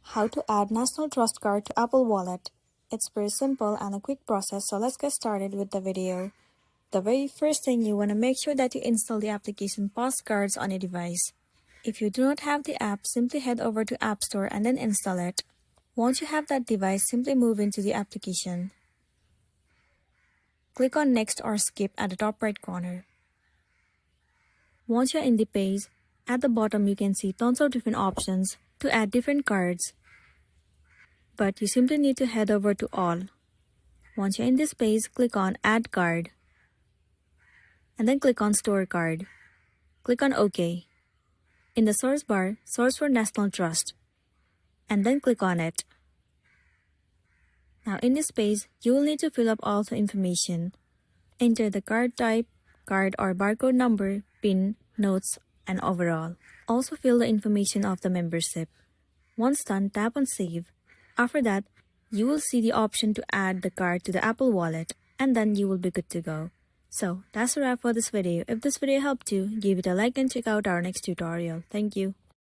How to add National Trust Card to Apple Wallet. It's pretty simple and a quick process, so let's get started with the video. The very first thing, you want to make sure that you install the application Postcards on your device. If you do not have the app, simply head over to App Store and then install it. Once you have that device, simply move into the application. Click on Next or Skip at the top right corner. Once you're in the page, at the bottom you can see tons of different options to add different cards. But you simply need to head over to All. Once you're in this page, click on Add Card. And then click on Store Card. Click on OK. In the source bar, search for National Trust. And then click on it. Now in this page, you will need to fill up all the information. Enter the card type, card or barcode number, PIN, notes, and overall. Also fill the information of the membership. Once done, tap on Save. After that, you will see the option to add the card to the Apple Wallet, and then you will be good to go. So that's a wrap for this video. If this video helped you, give it a like and check out our next tutorial. Thank you.